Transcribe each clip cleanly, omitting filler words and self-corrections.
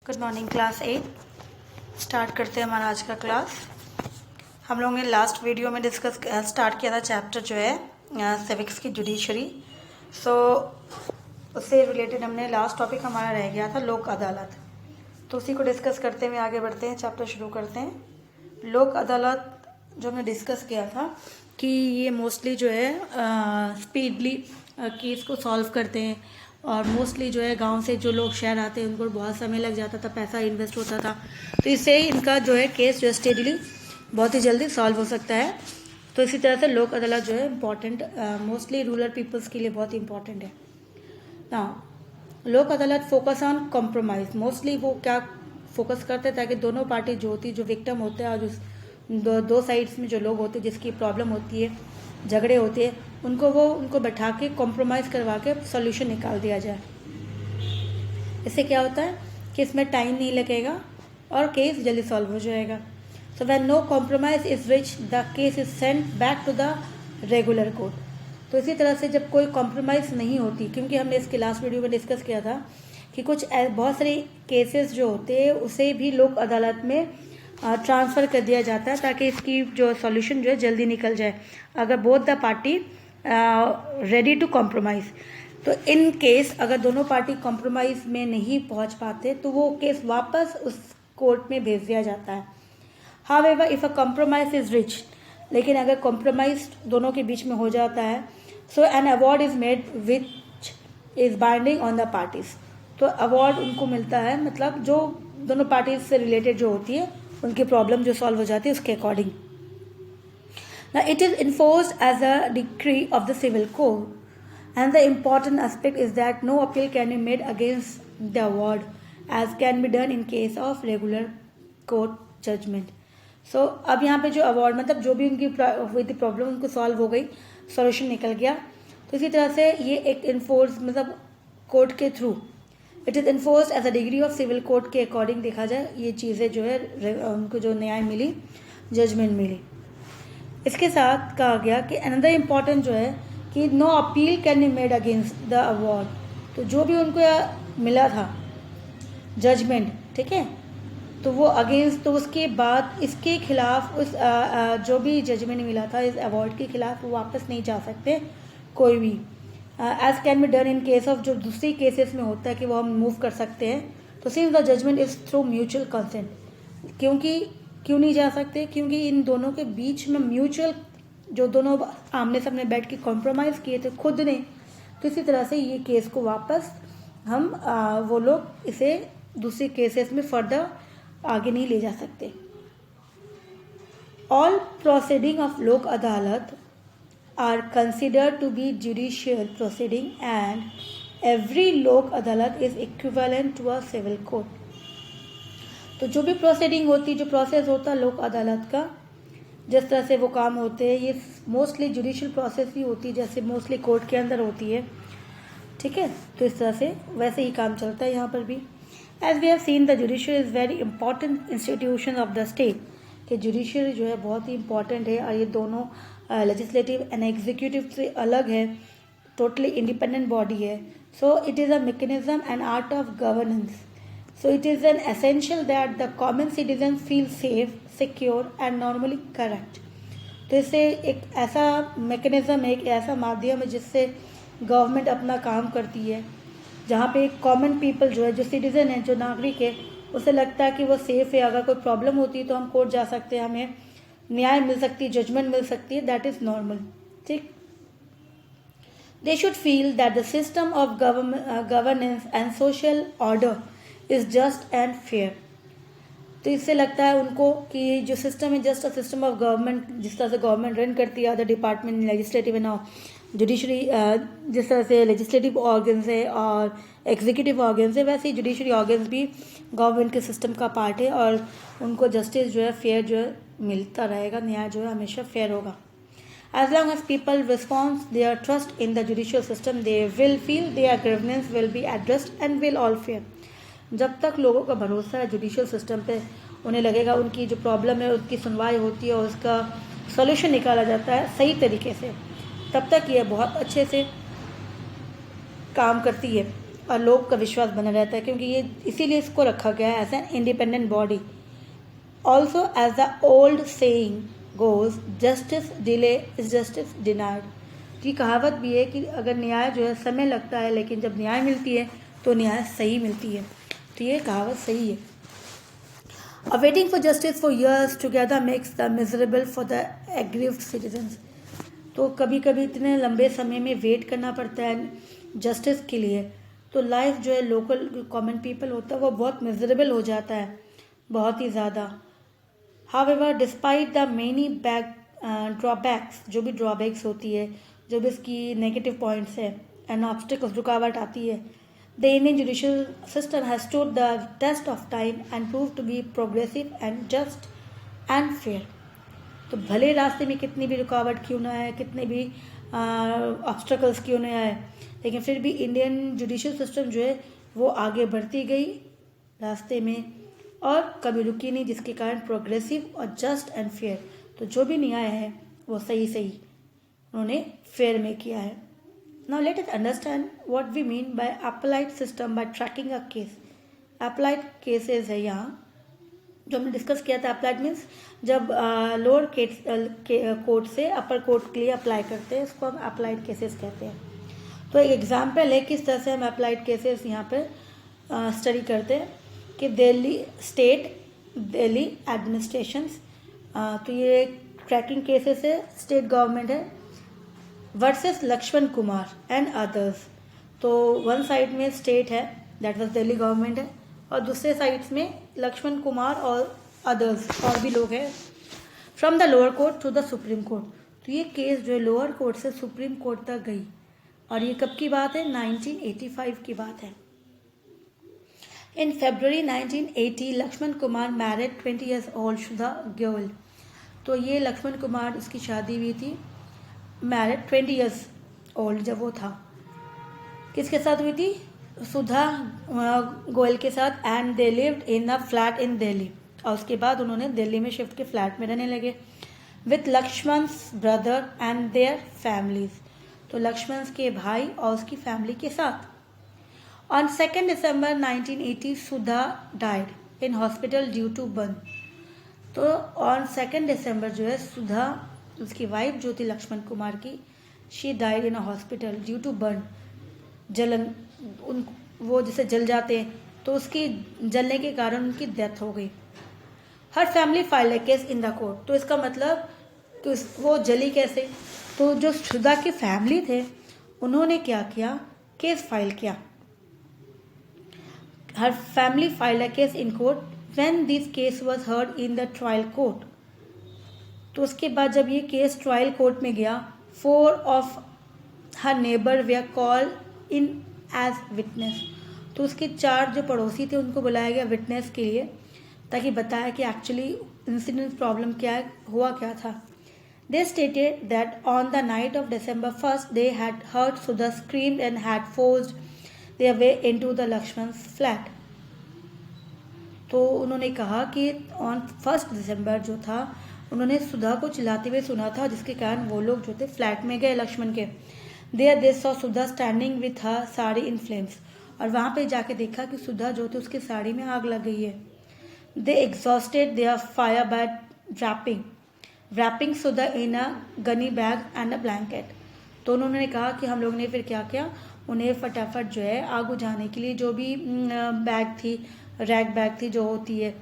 Good morning class 8। Start करते हैं हमारा आज का क्लास। हम लोगों ने लास्ट वीडियो में स्टार्ट किया था चैप्टर जो है सिविक्स की जुडिशरी। उससे रिलेटेड हमने लास्ट टॉपिक हमारा रह गया था लोक अदालत। तो उसी को डिस्कस करते हुए आगे बढ़ते हैं, चैप्टर शुरू करते हैं। लोक अदालत जो हमने डिस्कस किया था कि ये मोस्टली जो है स्पीडली केस को सॉल्व करते हैं और मोस्टली जो है गांव से जो लोग शहर आते हैं उनको बहुत समय लग जाता था, पैसा इन्वेस्ट होता था, तो इससे इनका जो है केस जो स्टेडली बहुत ही जल्दी सॉल्व हो सकता है। तो इसी तरह से लोक अदालत जो है इम्पॉर्टेंट, मोस्टली रूरल पीपल्स के लिए बहुत इंपॉर्टेंट है ना। लोक अदालत फोकस ऑन कॉम्प्रोमाइज़। मोस्टली वो क्या फोकस करते हैं ताकि दोनों पार्टी जो होती है, जो विक्टिम होते हैं और जो दो साइड्स में जो लोग होते हैं जिसकी प्रॉब्लम होती है, झगड़े होते हैं, उनको बैठा के कॉम्प्रोमाइज़ करवा के सोल्यूशन निकाल दिया जाए। इससे क्या होता है कि इसमें टाइम नहीं लगेगा और केस जल्दी सॉल्व हो जाएगा। So when no compromise is reach the case is sent back to the regular court. तो इसी तरह से जब कोई कॉम्प्रोमाइज़ नहीं होती, क्योंकि हमने इसके लास्ट वीडियो में डिस्कस किया था कि बहुत सारे केसेस जो होते हैं उसे भी लोक अदालत में ट्रांसफ़र कर दिया जाता है ताकि इसकी जो सॉल्यूशन जो है जल्दी निकल जाए, अगर both the party ready to compromise. तो इन केस अगर दोनों पार्टी कॉम्प्रोमाइज़ में नहीं पहुंच पाते तो वो केस वापस उस कोर्ट में भेज दिया जाता है। However if a compromise is rich, लेकिन अगर कॉम्प्रोमाइज़ दोनों के बीच में हो जाता है, so an award is made which is binding on the parties. तो अवार्ड उनको मिलता है, मतलब जो दोनों पार्टीज से रिलेटेड जो होती है उनकी प्रॉब्लम जो सॉल्व हो जाती है उसके according. Now it is enforced as a decree of the civil code, and the important aspect is that no appeal can be made against the award as can be done in case of regular court judgment. So अब यहाँ पे जो award मतलब जो भी उनकी हुई थी प्रॉब्लम उनको सॉल्व हो गई, सॉल्यूशन निकल गया। तो इसी तरह से ये एक इन्फोर्स मतलब कोर्ट के through it is enforced as a decree of civil court के अकॉर्डिंग देखा जाए ये चीज़ें जो है उनको जो न्याय मिली, जजमेंट मिली। इसके साथ कहा गया कि अनदर इम्पॉर्टेंट जो है कि no appeal can be made against the award. तो जो भी उनको मिला था जजमेंट, ठीक है, तो वो अगेंस्ट, तो उसके बाद इसके खिलाफ उस जो भी जजमेंट मिला था इस अवार्ड के खिलाफ वो वापस नहीं जा सकते कोई भी, as can be done in case of जो दूसरी केसेस में होता है कि वो हम मूव कर सकते हैं। तो since the judgement is through mutual consent, क्यों नहीं जा सकते, क्योंकि इन दोनों के बीच में म्यूचुअल जो दोनों आमने सामने बैठ के कॉम्प्रोमाइज़ किए थे खुद ने, तो इसी तरह से ये केस को वापस हम वो लोग इसे दूसरे केसेस में फर्दर आगे नहीं ले जा सकते। All proceeding of Lok Adalat are considered to be judicial proceeding and every Lok Adalat is equivalent to a civil court. तो जो भी प्रोसीडिंग होती, जो प्रोसेस होता है लोक अदालत का, जिस तरह से वो काम होते हैं, ये मोस्टली जुडिशियल प्रोसेस ही होती है जैसे मोस्टली कोर्ट के अंदर होती है, ठीक है। तो इस तरह से वैसे ही काम चलता है यहाँ पर भी। As we have seen the judicial is very important institution of the state, कि जुडिशियल जो है बहुत ही इंपॉर्टेंट है और ये दोनों लेजिस्लेटिव एंड एग्जीक्यूटिव से अलग है, टोटली इंडिपेंडेंट बॉडी है। So it is a mechanism and art of governance. So it is an essential that the common citizens feel safe, secure and normally correct. तो इससे एक ऐसा मैकेनिज्म है, एक ऐसा माध्यम है जिससे गवर्नमेंट अपना काम करती है, जहाँ पे एक कॉमन पीपल जो है, जो सिटीजन है, जो नागरिक है, उसे लगता है कि वो सेफ है, अगर कोई प्रॉब्लम होती है तो हम कोर्ट जा सकते हैं, हमें न्याय मिल सकती है, जजमेंट मिल सकती है, दैट इज़ नॉर्मल, ठीक। They should feel that the system of governance and social order is just and fair. तो इससे लगता है उनको कि जो सिस्टम है just a system of government, जिस तरह से गवर्नमेंट रन करती है, other department legislative and judiciary, जिस तरह से लेजिस्लेटिव ऑर्गन्स है और एग्जीक्यूटिव ऑर्गन्स है, वैसे ही जुडिशरी ऑर्गन्स भी गवर्नमेंट के सिस्टम का पार्ट है और उनको जस्टिस जो है फेयर जो है मिलता रहेगा, न्याय जो है हमेशा फेयर होगा। As long as people respond their trust in the judicial system, they will feel their grievance will be addressed and will all fair. जब तक लोगों का भरोसा है जुडिशियल सिस्टम पे, उन्हें लगेगा उनकी जो प्रॉब्लम है उसकी सुनवाई होती है और उसका सॉल्यूशन निकाला जाता है सही तरीके से, तब तक ये बहुत अच्छे से काम करती है। और लोग का विश्वास बना रहता है, क्योंकि ये इसीलिए इसको रखा गया है as an independent body. Also as the old saying goes, justice delay is justice denied. ये कहावत भी है कि अगर न्याय जो है समय लगता है, लेकिन जब न्याय मिलती है तो न्याय सही मिलती है. तो ये कहावत सही है. Waiting for justice for years together makes the miserable for the aggrieved citizens. तो कभी कभी इतने लंबे समय में वेट करना पड़ता है जस्टिस के लिए, तो लाइफ जो है लोकल कॉमन पीपल होता है वो बहुत मिजरेबल हो जाता है, बहुत ही ज़्यादा. However, despite the many drawbacks, जो भी ड्रॉबैक्स होती है, जो भी इसकी नेगेटिव पॉइंट्स है एंड ऑब्स्टिकल्स, रुकावट आती है, the Indian judicial system has stood the test of time and proved to be progressive and just and fair. तो भले रास्ते में कितनी भी रुकावट क्यों ना आए, कितने भी ऑब्स्टिकल्स क्यों ना आए, लेकिन फिर भी इंडियन जुडिशियल सिस्टम जो है वो आगे बढ़ती गई रास्ते में और कभी रुकी नहीं, जिसके कारण प्रोग्रेसिव और जस्ट एंड फेयर. तो जो भी न्याय है वो सही सही उन्होंने फेयर में किया है. Now let us understand what we mean by appellate system by tracking a case. Appellate cases है यहाँ जो हमने डिस्कस किया था. appellate मीन्स जब लोअर कोर्ट से अपर कोर्ट के लिए अप्लाई करते हैं, इसको हम appellate cases कहते हैं. तो एक एग्जाम्पल है किस तरह से हम appellate cases यहाँ पे स्टडी करते हैं कि दिल्ली एडमिनिस्ट्रेशंस. तो ये ट्रैकिंग केसेस है, स्टेट गवर्नमेंट है versus Lakshman Kumar and others. तो वन साइड में स्टेट है, दैट वाज दिल्ली गवर्नमेंट है, और दूसरे साइड्स में लक्ष्मण कुमार और अदर्स और भी लोग हैं, from the lower court to the supreme Court. तो ये केस जो है लोअर कोर्ट से सुप्रीम कोर्ट तक गई, और ये कब की बात है? 1985 की बात है. In February 1980 Lakshman Kumar married 20 years old Sudha Goyal. तो ये लक्ष्मण कुमार, उसकी शादी हुई थी, मैरिड 20 years old जब वो था. किसके साथ हुई थी? सुधा गोयल के साथ. And they lived in a flat in Delhi. और उसके बाद उन्होंने दिल्ली में शिफ्ट के फ्लैट में रहने लगे with Laxman's brother and their families. तो लक्ष्मण के भाई और उसकी फैमिली के साथ. On 2 December 1980 Sudha died in hospital due to burn. तो ऑन 2 December जो है सुधा, उसकी वाइफ जो थी लक्ष्मण कुमार की, she died in a hospital due to burn. जलन, उन वो जैसे जल जाते हैं तो उसकी जलने के कारण उनकी डेथ हो गई. Her family file a case in the court. तो इसका मतलब कि वो जली कैसे? तो जो सुधा की फैमिली थे उन्होंने क्या किया? केस फाइल किया. Her family file a case in court when this case was heard in the trial court. तो उसके बाद जब ये केस ट्रायल कोर्ट में गया, 4 of her neighbor were called in as witness. तो उसके 4 जो पड़ोसी थे उनको बुलाया गया विटनेस के लिए, ताकि बताया कि एक्चुअली इंसिडेंट प्रॉब्लम क्या हुआ क्या था. They stated that on the night of December 1st they had heard Sudha scream and had forced their way into the Lakshman's flat. तो उन्होंने कहा कि ऑन 1 December जो था उन्होंने सुधा को चिल्लाते हुए सुना था, जिसके कारण वो लोग जो थे फ्लैट में गए लक्ष्मण के. There they saw Sudha standing with her sari in flames. और वहाँ पे जाके देखा कि सुधा जो थे उसकी साड़ी में आग लग गई है. They exhausted their fire by wrapping Sudha in a gunny bag and a blanket. तो उन्होंने कहा कि हम लोग ने फिर क्या किया, उन्हें फटाफट जो है आग बुझाने के लिए जो भी बैग थी, रैग बैग थी जो होती है,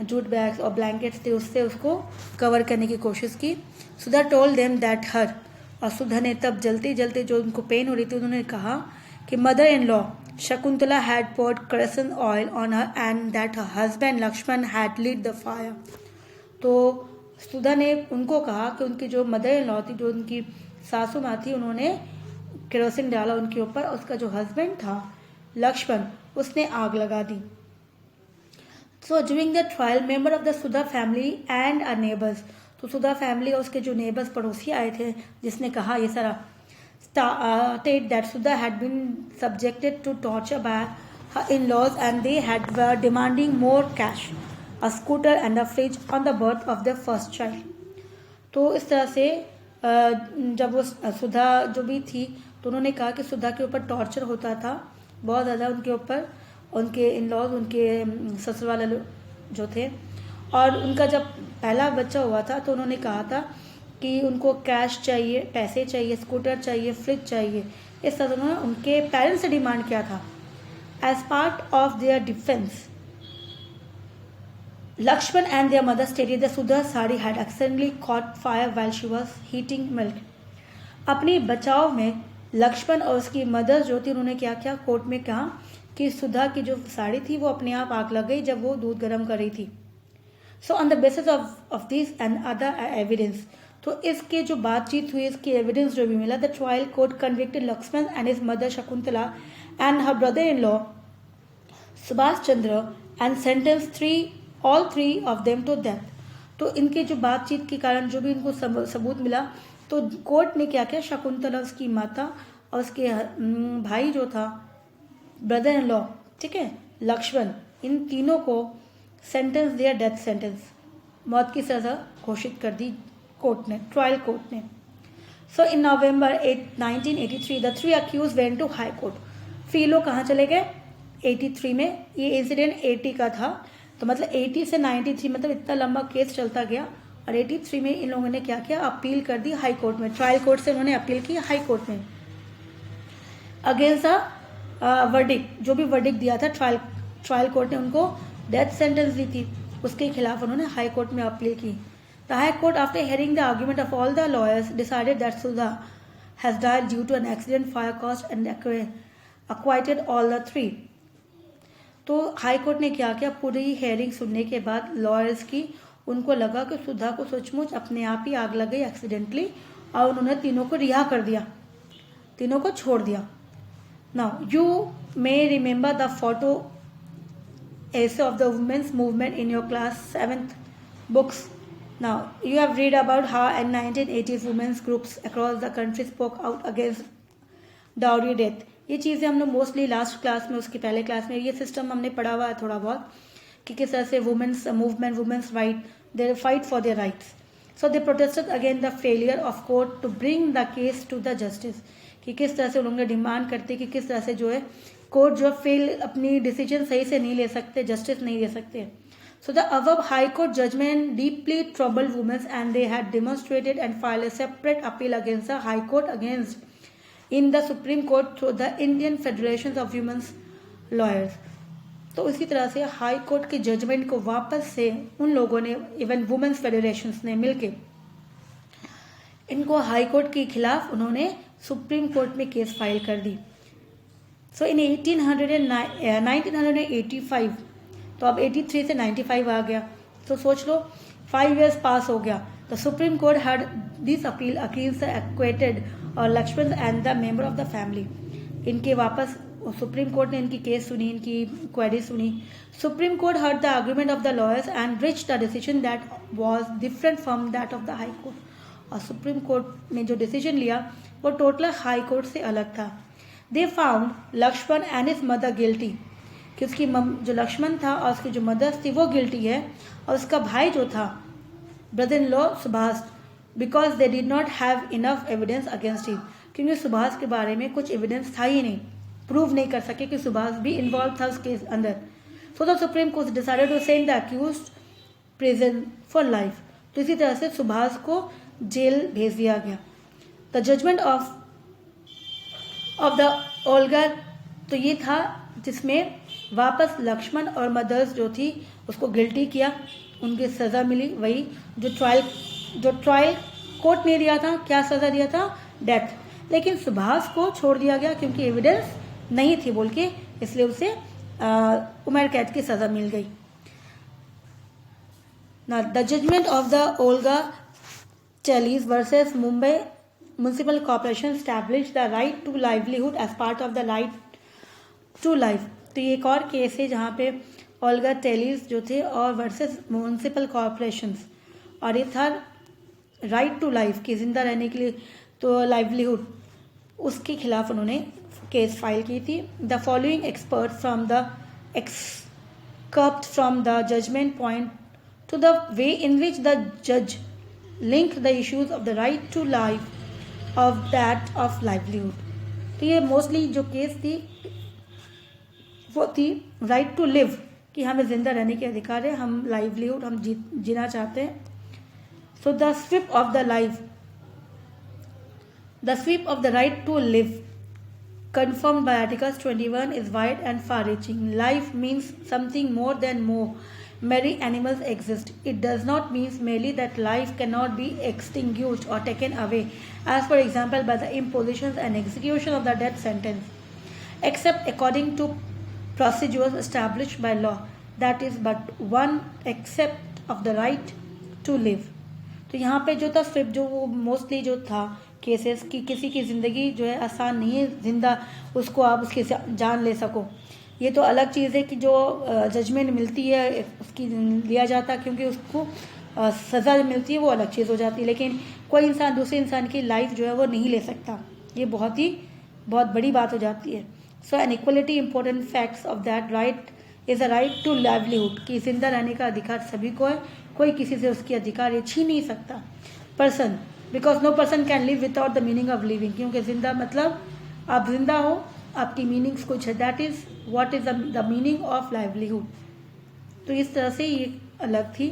जूट बैग्स और ब्लैंकेट्स थे, उससे उसको कवर करने की कोशिश की. सुधा टोल्ड देम दैट हर. और सुधा ने तब जलते जलते जो उनको पेन हो रही थी उन्होंने कहा कि mother in law Shakuntala had poured kerosene oil on her and that her husband Lakshman had lit the fire. तो सुधा ने उनको कहा कि उनकी जो मदर इन लॉ थी, जो उनकी सासू माँ थी, उन्होंने केरोसिन डाला उनके ऊपर, और उसका जो हस्बैंड था लक्ष्मण, उसने आग लगा दी. So during the trial, member of the Sudha family and our neighbors, तो सुधा फैमिली और उसके जो नेबर्स पड़ोसी आए थे, जिसने कहा ये सारा state that Sudha had been subjected to torture by her in-laws and they were demanding more cash, a scooter and a fridge on the birth of their first child. तो इस तरह से जब वो सुधा जो भी थी तो उन्होंने कहा कि सुधा के ऊपर टॉर्चर होता था बहुत ज़्यादा उनके ऊपर, उनके इन लॉज, उनके ससुर वाले जो थे। और उनका जब पहला बच्चा हुआ था तो उन्होंने कहा था कि उनको कैश चाहिए, पैसे चाहिए, स्कूटर चाहिए, फ्रिज चाहिए। इस तरह उन्होंने उनके पेरेंट्स से डिमांड किया था। As part of their defence, Lakshman and their mother stated that Sudha Sari had accidentally caught fire while she was heating milk. अपनी बचाव में लक्ष्मण और उसकी मदर जो थी उन्होंने क्या किया, कोर्ट में कहा कि सुधा की जो साड़ी थी वो अपने आप आग लग गई जब वो दूध गर्म कर रही थी। So on the basis of this and other evidence, तो इसके जो बातचीत हुई, इसकी एविडेंस जो भी मिला, the trial court convicted Lakshman and his mother Shakuntala and her brother in law Subhash Chandra and sentence all three of them to death. तो इनके जो बातचीत के कारण जो भी इनको सबूत मिला, तो कोर्ट ने क्या किया, शकुंतला उसकी माता और उसके भाई जो था ब्रदर इन लॉ, ठीक है, लक्ष्मण, इन तीनों को सेंटेंस दिया, डेथ सेंटेंस, मौत की सज़ा घोषित कर दी कोर्ट ने, ट्रायल कोर्ट ने। So in November 1983 the three accuse went to High Court. फिर ये लोग कहाँ चले गए, 83 में। ये इंसिडेंट 80 का था, तो मतलब 80 से 93, मतलब इतना लंबा केस चलता गया। और 83 में इन लोगों ने क्या किया, अपील कर दी हाई कोर्ट में। ट्रायल कोर्ट से उन्होंने अपील की हाई कोर्ट में अगेंस्ट द वर्डिक्ट। जो भी वर्डिक्ट दिया था ट्रायल कोर्ट ने उनको डेथ सेंटेंस दी थी, उसके खिलाफ उन्होंने हाई कोर्ट में अपील की। The High Court after hearing the argument of all the lawyers decided that Sudha has died due to an accident, fire caused and acquitted all the three. तो High Court ने क्या किया, पूरी hearing सुनने के बाद लॉयर्स की, उनको लगा कि सुधा को सचमुच अपने आप ही आग लग गई एक्सीडेंटली, और उन्होंने तीनों को रिहा कर दिया, तीनों को छोड़ दिया। Now you may remember the photo essay of the women's movement in your class 7th books. Now you have read about how in 1980s women's groups across the country spoke out against dowry death. ये चीज़ें हम लोग mostly last class में, उसकी पहले class में ये system हमने पढ़ा हुआ है थोड़ा बहुत, कि किस तरह से women's movement, women's right, they fight for their rights. So they protested against the failure of court to bring the case to the justice, कि किस तरह से उन लोग डिमांड करते कि किस तरह से जो है कोर्ट जो फेल, अपनी डिसीजन सही से नहीं ले सकते, जस्टिस नहीं दे सकते। So the above High Court judgement deeply troubled women's and they had demonstrated and filed a separate appeal against the High Court against in the supreme Court through the Indian federation of humans lawyers. तो इसी तरह से high court के judgement को वापस से उन लोगों ने, इवन वुमेन्स फेडरेशन ने मिलके इनको हाई कोर्ट के खिलाफ उन्होंने सुप्रीम कोर्ट में केस फाइल कर दी। सो इन 1985, तो अब 83 से 95 आ गया, तो सोच लो 5 years पास हो गया। The supreme Court had this appeal against the acquitted और Laxman and the member of the family. इनके वापस सुप्रीम कोर्ट ने इनकी केस सुनी, इनकी क्वेरी सुनी। Supreme Court heard the argument of the lawyers and reached the decision that was different from that of the High Court. और Supreme Court ने जो डिसीजन लिया वो टोटल हाई कोर्ट से अलग था। They found Lakshman and his mother guilty, कि उसकी जो लक्ष्मण था और उसकी जो मदर थी वो गिल्टी है, और उसका भाई जो था brother in law Subhash, because they did not have enough evidence against him, क्योंकि सुभाष के बारे में कुछ एविडेंस था ही नहीं, प्रूव नहीं कर सके कि सुभाष भी इन्वॉल्व था उसके अंदर। So the supreme court decided to send the accused prison for life. तो इसी तरह से सुभाष को जेल भेज दिया गया। The judgment of the Olga, तो ये था जिसमें वापस लक्ष्मण और मदर्स जो थी उसको गिल्टी किया, उनकी सज़ा मिली, वही जो ट्रायल कोर्ट ने दिया था। क्या सज़ा दिया था? डेथ। लेकिन सुभाष को छोड़ दिया गया क्योंकि एविडेंस नहीं थी बोल के, इसलिए उसे उम्र कैद की सज़ा मिल गई। ना the judgment of the Olga Tellis versus Mumbai municipal corporation establish the right to livelihood as part of the right to life. तो ये एक और केस है जहाँ पे ओल्गा टेलीज जो थे और वर्सेस म्यूनसिपल कॉर्पोरेशंस, और ये था राइट टू लाइफ, कि जिंदा रहने के लिए, तो लाइवलीहुड, उसके खिलाफ उन्होंने केस फाइल की थी। The following expert from the excerpt from the judgment point to the way in which the जज link the issues of the right to life of that of livelihood. तो ये mostly जो case थी वो थी right to live, कि हमें ज़िंदा रहने के अधिकार है, हम लाइवलीहुड हम जीना चाहते हैं. So the sweep of the life, the sweep of the right to live confirmed by Articles 21 is wide and far-reaching. Life means something more than more merry animals exist. It does not mean merely that life cannot be extinguished or taken away, as for example by the imposition and execution of the death sentence, except according to procedures established by law. That is but one except of the right to live. तो यहाँ पे जो था sweep, जो वो mostly जो था cases कि किसी की ज़िंदगी जो है आसान नहीं है, ज़िंदा उसको आप उसकी जान ले सको, ये तो अलग चीज़ है. कि जो जजमेंट मिलती है उसकी लिया जाता है क्योंकि उसको सज़ा मिलती है, वो अलग चीज़ हो जाती है. लेकिन कोई इंसान दूसरे इंसान की लाइफ जो है वो नहीं ले सकता, ये बहुत बड़ी बात हो जाती है. So an equality important facts of that right is a right to livelihood, कि जिंदा रहने का अधिकार सभी को है, कोई किसी से उसके अधिकार ये छीन नहीं सकता. Person, because no person can live without the meaning of living, क्योंकि जिंदा मतलब आप जिंदा हो, आपकी मीनिंग्स कुछ है. That is what is the meaning of livelihood. तो इस तरह से ये अलग थी.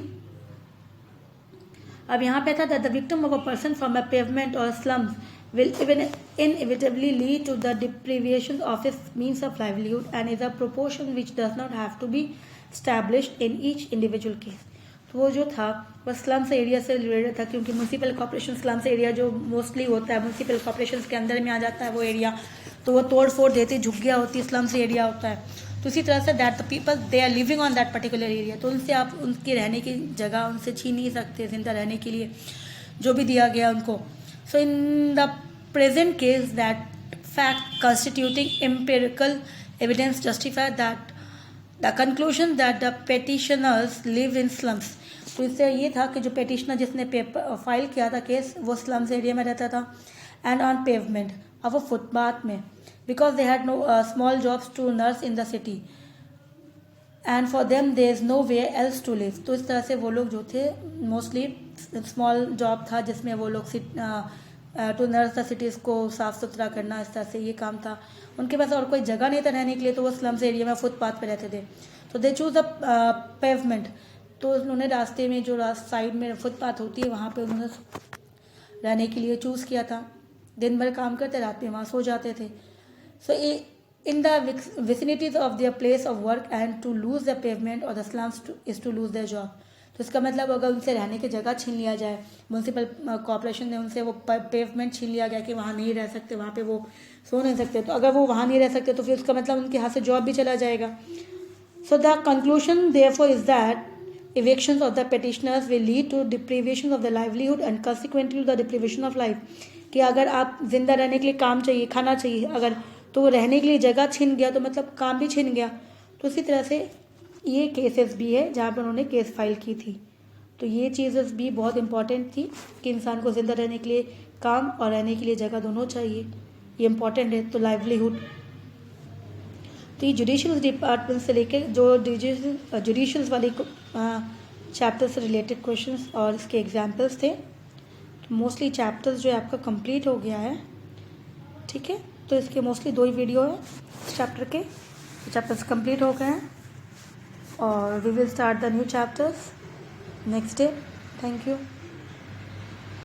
अब यहाँ पे था the victim of a person from a pavement और slums will inevitably lead to the deprivation of his means of livelihood and is a proportion which does not have to be established in each individual case. तो वो जो था वह slums area से related था, क्योंकि municipal corporation slums area जो mostly होता है म्यूनसिपल कॉर्पोरेशन के अंदर में आ जाता है वो एरिया, तो वो तोड़ फोड़ देती, झुग्गियाँ होती है, स्लम्स एरिया होता है. तो इसी तरह से that the people they are living on that particular area, तो उनसे आप उनके रहने की जगह उनसे छीन नहीं सकते, जिंदा रहने के लिए जो भी दिया गया उनको. So in the present case, that fact constituting empirical evidence justify that the conclusion that the petitioners live in slums. तो इससे ये था कि जो petitioner जिसने पेपर फाइल किया था केस, वो slums एरिया में रहता था, and on pavement of a footpath में, because they had no small jobs to nurse in the city and for them there is nowhere else to live. तो इस तरह से वो लोग जो थे मोस्टली स्मॉल जॉब था जिसमें वो लोग टू नर्स द सिटीज़ को साफ़ सुथरा करना, इस तरह से ये काम था. उनके पास और कोई जगह नहीं था रहने के लिए, तो वो स्लम्स एरिया में फुटपाथ पे रहते थे. तो दे चूज़ अ पेवमेंट, तो उन्होंने रास्ते में जो साइड में फुटपाथ होती है वहाँ पे उन्होंने रहने के लिए चूज़ किया था. दिन भर काम करते, रात में वहाँ सो जाते थे. सो in the vicinities of their place of work and to lose the pavement or the slums is to lose their job. तो इसका मतलब अगर उनसे रहने की जगह छीन लिया जाए, म्यूनसिपल कॉर्पोरेशन ने उनसे वो पेवमेंट छीन लिया गया कि वहाँ नहीं रह सकते, वहाँ पे वो सो नहीं सकते, तो अगर वो वहाँ नहीं रह सकते तो फिर उसका मतलब उनके हाथ से जॉब भी चला जाएगा. So the conclusion therefore is that evictions of the petitioners will lead to deprivation of the livelihood and consequently to the deprivation of life. कि अगर आप जिंदा रहने के लिए काम चाहिए, खाना चाहिए, अगर तो वो रहने के लिए जगह छिन गया तो मतलब काम भी छिन गया. तो इसी तरह से ये केसेस भी है जहाँ पर उन्होंने केस फाइल की थी. तो ये चीज़ें भी बहुत इंपॉर्टेंट थी कि इंसान को ज़िंदा रहने के लिए काम और रहने के लिए जगह दोनों चाहिए, ये इम्पॉर्टेंट है. तो लाइवलीहुड, तो ये जुडिशल डिपार्टमेंट से लेकर जो जुडिशल्स वाले चैप्टर से रिलेटेड क्वेश्चंस और इसके एग्जांपल्स थे. मोस्टली चैप्टर्स जो है आपका कंप्लीट हो गया है, ठीक है. तो इसके मोस्टली 2 ही वीडियो है इस चैप्टर के, चैप्टर्स कंप्लीट हो गए हैं और we will start the new chapters next day. Thank you.